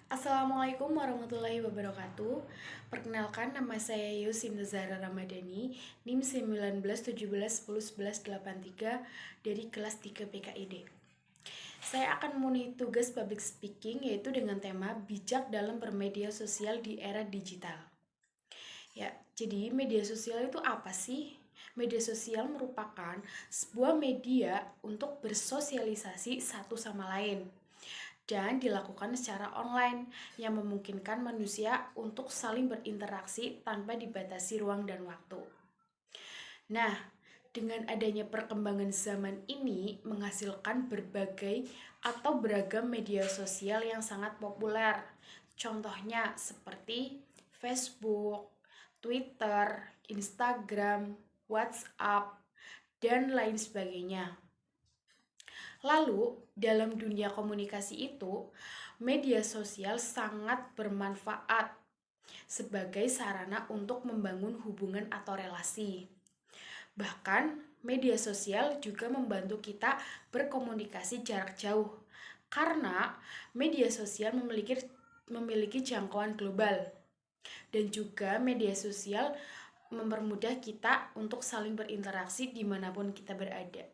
Assalamualaikum warahmatullahi wabarakatuh. Perkenalkan, nama saya Yusin Zahra Ramadhani, NIM 19 17 10 11 83 dari kelas 3 PKID. Saya akan memenuhi tugas public speaking yaitu dengan tema bijak dalam bermedia sosial di era digital. Ya, jadi media sosial itu apa sih? Media sosial merupakan sebuah media untuk bersosialisasi satu sama lain dan dilakukan secara online yang memungkinkan manusia untuk saling berinteraksi tanpa dibatasi ruang dan waktu. Nah, dengan adanya perkembangan zaman ini menghasilkan berbagai atau beragam media sosial yang sangat populer. Contohnya seperti Facebook, Twitter, Instagram, WhatsApp, dan lain sebagainya. Lalu, dalam dunia komunikasi itu, media sosial sangat bermanfaat sebagai sarana untuk membangun hubungan atau relasi. Bahkan, media sosial juga membantu kita berkomunikasi jarak jauh karena media sosial memiliki jangkauan global dan juga media sosial mempermudah kita untuk saling berinteraksi dimanapun kita berada.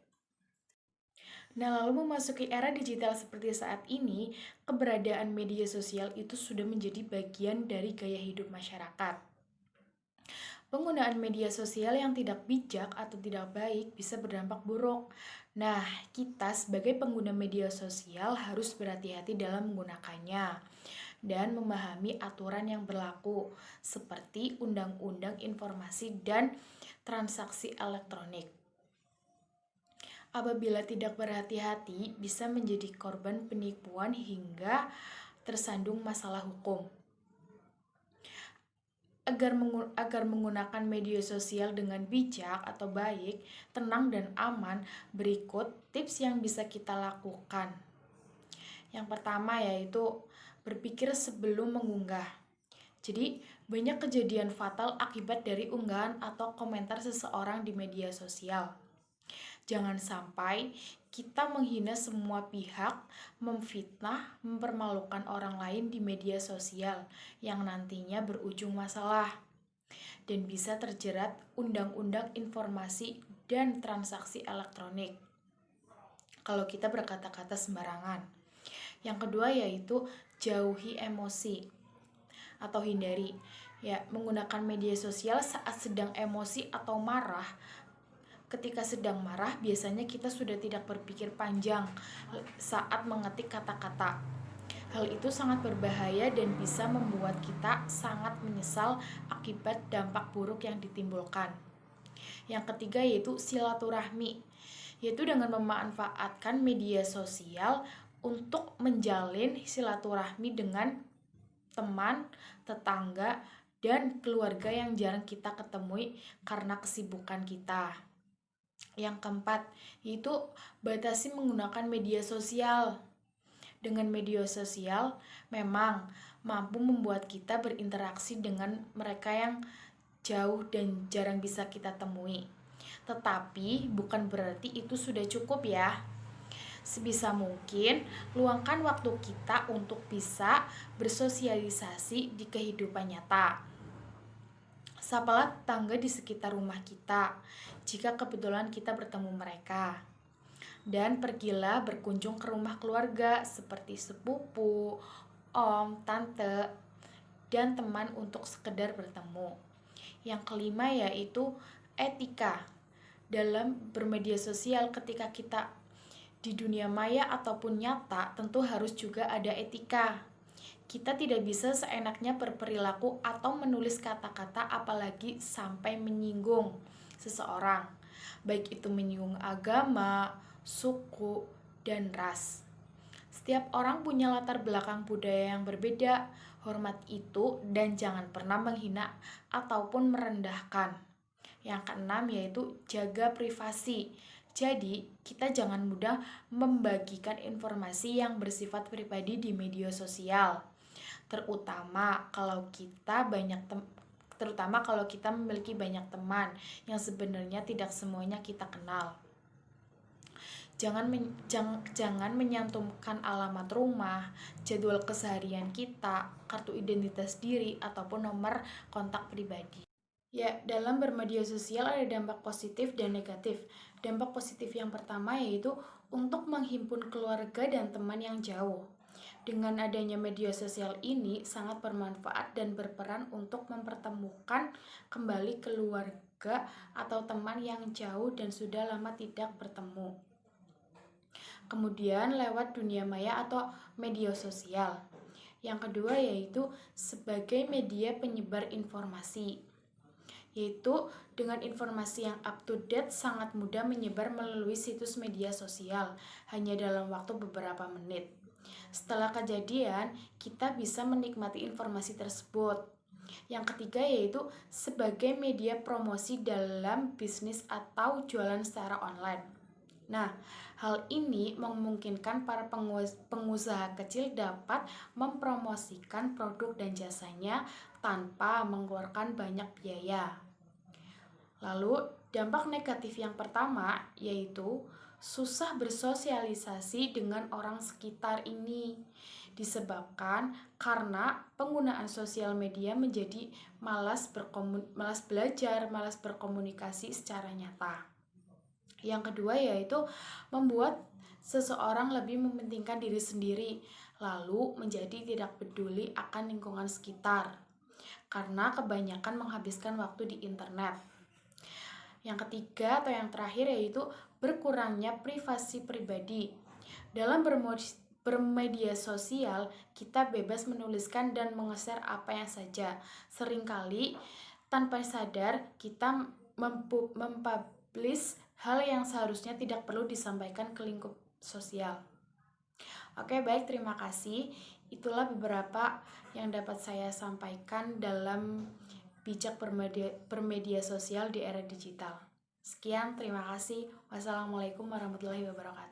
Nah, lalu memasuki era digital seperti saat ini, keberadaan media sosial itu sudah menjadi bagian dari gaya hidup masyarakat. Penggunaan media sosial yang tidak bijak atau tidak baik bisa berdampak buruk. Nah, kita sebagai pengguna media sosial harus berhati-hati dalam menggunakannya dan memahami aturan yang berlaku, seperti Undang-Undang Informasi dan Transaksi Elektronik. Apabila tidak berhati-hati, bisa menjadi korban penipuan hingga tersandung masalah hukum. Agar menggunakan media sosial dengan bijak atau baik, tenang dan aman, berikut tips yang bisa kita lakukan. Yang pertama yaitu berpikir sebelum mengunggah. Jadi, banyak kejadian fatal akibat dari unggahan atau komentar seseorang di media sosial. Jangan sampai kita menghina semua pihak, memfitnah, mempermalukan orang lain di media sosial yang nantinya berujung masalah dan bisa terjerat Undang-Undang Informasi dan Transaksi Elektronik kalau kita berkata-kata sembarangan. Yang kedua yaitu jauhi emosi atau hindari. Ya, menggunakan media sosial saat sedang emosi atau marah. Ketika sedang marah, biasanya kita sudah tidak berpikir panjang saat mengetik kata-kata. Hal itu sangat berbahaya dan bisa membuat kita sangat menyesal akibat dampak buruk yang ditimbulkan. Yang ketiga yaitu silaturahmi, yaitu dengan memanfaatkan media sosial untuk menjalin silaturahmi dengan teman, tetangga, dan keluarga yang jarang kita ketemui karena kesibukan kita. Yang keempat, yaitu batasi menggunakan media sosial. Dengan media sosial, memang mampu membuat kita berinteraksi dengan mereka yang jauh dan jarang bisa kita temui. Tetapi bukan berarti itu sudah cukup ya. Sebisa mungkin, luangkan waktu kita untuk bisa bersosialisasi di kehidupan nyata. Sapalah tetangga di sekitar rumah kita jika kebetulan kita bertemu mereka. Dan pergilah berkunjung ke rumah keluarga seperti sepupu, om, tante, dan teman untuk sekedar bertemu. Yang kelima yaitu etika dalam bermedia sosial. Ketika kita di dunia maya ataupun nyata, tentu harus juga ada etika. Kita tidak bisa seenaknya berperilaku atau menulis kata-kata apalagi sampai menyinggung seseorang, baik itu menyinggung agama, suku, dan ras. Setiap orang punya latar belakang budaya yang berbeda, hormat itu dan jangan pernah menghina ataupun merendahkan. Yang keenam yaitu jaga privasi. Jadi, kita jangan mudah membagikan informasi yang bersifat pribadi di media sosial. Terutama kalau kita memiliki banyak teman yang sebenarnya tidak semuanya kita kenal. Jangan menyantumkan alamat rumah, jadwal keseharian kita, kartu identitas diri, ataupun nomor kontak pribadi. Ya, dalam bermedia sosial ada dampak positif dan negatif. Dampak positif yang pertama yaitu untuk menghimpun keluarga dan teman yang jauh. Dengan adanya media sosial ini sangat bermanfaat dan berperan untuk mempertemukan kembali keluarga atau teman yang jauh dan sudah lama tidak bertemu. Kemudian lewat dunia maya atau media sosial. Yang kedua yaitu sebagai media penyebar informasi, yaitu dengan informasi yang up to date sangat mudah menyebar melalui situs media sosial hanya dalam waktu beberapa menit. Setelah kejadian, kita bisa menikmati informasi tersebut. Yang ketiga yaitu sebagai media promosi dalam bisnis atau jualan secara online. Nah, hal ini memungkinkan para pengusaha kecil dapat mempromosikan produk dan jasanya tanpa mengeluarkan banyak biaya. Lalu, dampak negatif yang pertama yaitu susah bersosialisasi dengan orang sekitar ini. Disebabkan karena penggunaan sosial media menjadi malas belajar, malas berkomunikasi secara nyata. Yang kedua yaitu membuat seseorang lebih mementingkan diri sendiri, lalu menjadi tidak peduli akan lingkungan sekitar, karena kebanyakan menghabiskan waktu di internet. Yang ketiga atau yang terakhir yaitu berkurangnya privasi pribadi. Dalam bermedia sosial, kita bebas menuliskan dan menge-share apa yang saja. Seringkali tanpa sadar kita mempublish hal yang seharusnya tidak perlu disampaikan ke lingkup sosial. Oke, baik, terima kasih. Itulah beberapa yang dapat saya sampaikan dalam bijak bermedia sosial di era digital. Sekian, terima kasih. Wassalamualaikum warahmatullahi wabarakatuh.